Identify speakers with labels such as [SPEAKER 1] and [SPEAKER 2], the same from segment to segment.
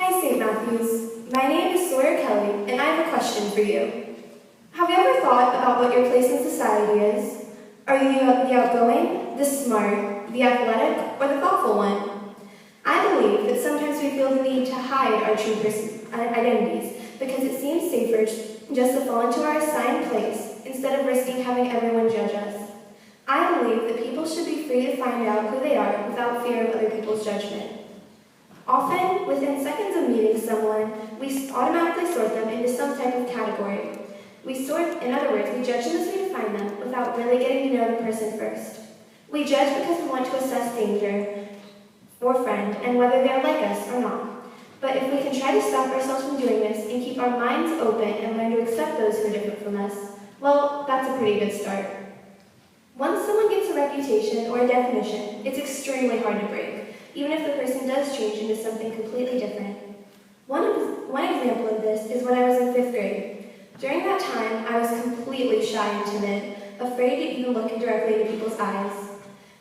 [SPEAKER 1] Hi, St. Matthews. My name is Sawyer Kelly, and I have a question for you. Have you ever thought about what your place in society is? Are you the outgoing, the smart, the athletic, or the thoughtful one? I believe that sometimes we feel the need to hide our true identities because it seems safer just to fall into our assigned place instead of risking having everyone judge us. I believe that people should be free to find out who they are without fear of other people's judgment. Often, within seconds of meeting someone, we automatically sort them into some type of category. In other words, we judge them as we define them without really getting to know the person first. We judge because we want to assess danger or friend and whether they are like us or not. But if we can try to stop ourselves from doing this and keep our minds open and learn to accept those who are different from us, well, that's a pretty good start. Once someone gets a reputation or a definition, it's extremely hard to break, even if the person does change into something completely different. One example of this is when I was in 5th grade. During that time, I was completely shy and timid, afraid to even look directly into people's eyes.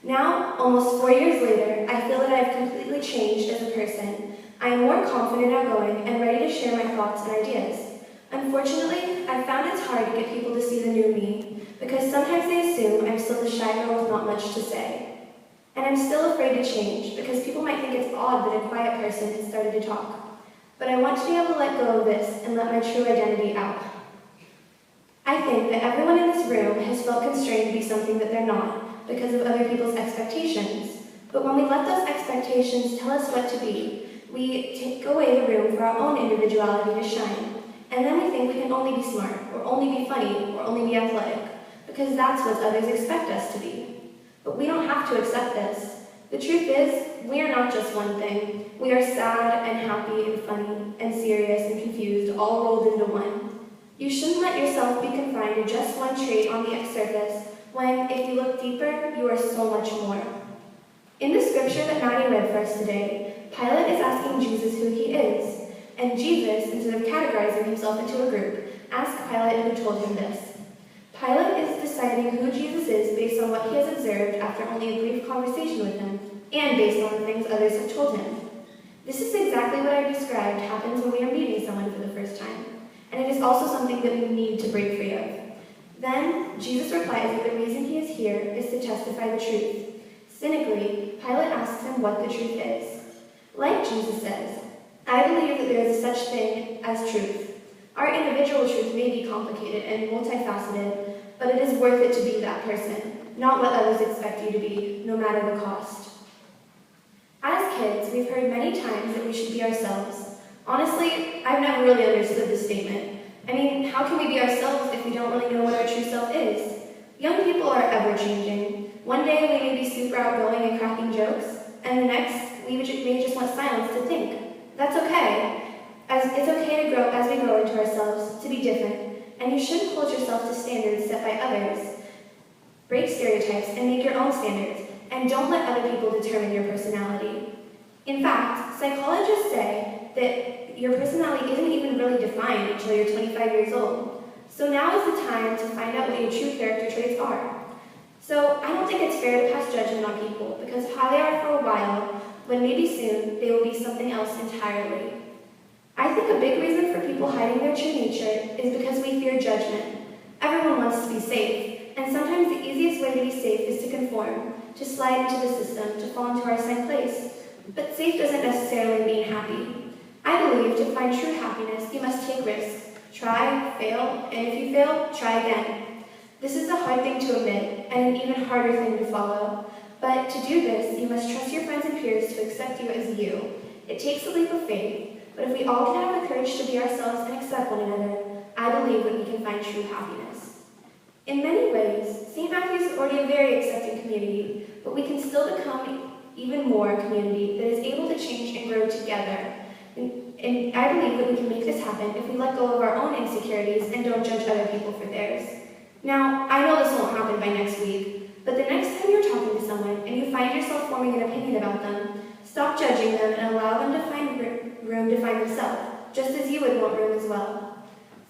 [SPEAKER 1] Now, almost 4 years later, I feel that I have completely changed as a person. I am more confident, outgoing, and ready to share my thoughts and ideas. Unfortunately, I've found it's hard to get people to see the new me, because sometimes they assume I'm still the shy girl with not much to say. And I'm still afraid to change, because people might think it's odd that a quiet person has started to talk. But I want to be able to let go of this and let my true identity out. I think that everyone in this room has felt constrained to be something that they're not, because of other people's expectations. But when we let those expectations tell us what to be, we take away the room for our own individuality to shine. And then we think we can only be smart, or only be funny, or only be athletic, because that's what others expect us to be. But we don't have to accept this. The truth is, we are not just one thing. We are sad and happy and funny and serious and confused, all rolled into one. You shouldn't let yourself be confined to just one trait on the surface, when, if you look deeper, you are so much more. In the scripture that Maddie read for us today, Pilate is asking Jesus who he is. And Jesus, instead of categorizing himself into a group, asked Pilate who told him this. Pilate is deciding who Jesus is based on what he has observed after only a brief conversation with him, and based on the things others have told him. This is exactly what I described happens when we are meeting someone for the first time, and it is also something that we need to break free of. Then, Jesus replies that the reason he is here is to testify the truth. Cynically, Pilate asks him what the truth is. Like Jesus says, I believe that there is such thing as truth. Our individual truth may be complicated and multifaceted, but it is worth it to be that person, not what others expect you to be, no matter the cost. As kids, we've heard many times that we should be ourselves. Honestly, I've never really understood this statement. I mean, how can we be ourselves if we don't really know what our true self is? Young people are ever-changing. One day we may be super outgoing and cracking jokes, and the next we may just want silence to think. That's okay. It's okay to grow as we grow into ourselves, to be different, and you shouldn't hold yourself to standards set by others. Break stereotypes and make your own standards, and don't let other people determine your personality. In fact, psychologists say that your personality isn't even really defined until you're 25 years old. So now is the time to find out what your true character traits are. So I don't think it's fair to pass judgment on people, because how they are for a while, when maybe soon they will be something else entirely. I think a big reason for people hiding their true nature is because we fear judgment. Everyone wants to be safe, and sometimes the easiest way to be safe is to conform, to slide into the system, to fall into our assigned place. But safe doesn't necessarily mean happy. I believe to find true happiness, you must take risks. Try, fail, and if you fail, try again. This is a hard thing to admit, and an even harder thing to follow. But to do this, you must trust your friends and peers to accept you as you. It takes a leap of faith, but if we all can have the courage to be ourselves and accept one another, I believe that we can find true happiness. In many ways, St. Matthew's is already a very accepting community, but we can still become even more a community that is able to change and grow together. And I believe that we can make this happen if we let go of our own insecurities and don't judge other people for theirs. Now, I know this won't happen by next week, but the next time you're talking to someone and you find yourself forming an opinion about them, stop judging them and allow them to find room to find themselves, just as you would want room as well.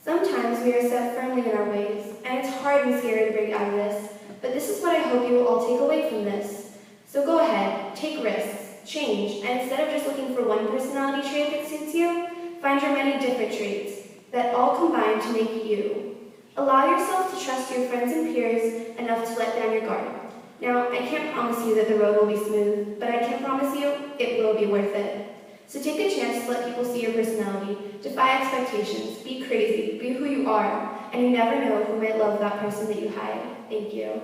[SPEAKER 1] Sometimes we are set firmly in our ways, and it's hard and scary to break out of this, but this is what I hope you will all take away from this. So go ahead, take risks, change, and instead of just looking for one personality trait that suits you, find your many different traits that all combine to make you. Allow yourself to trust your friends and peers enough to let down your guard. Now, I can't promise you that the road will be smooth, but I can promise you it will be worth it. So take a chance to let people see your personality, defy expectations, be crazy, be who you are, and you never know who might love that person that you hide. Thank you.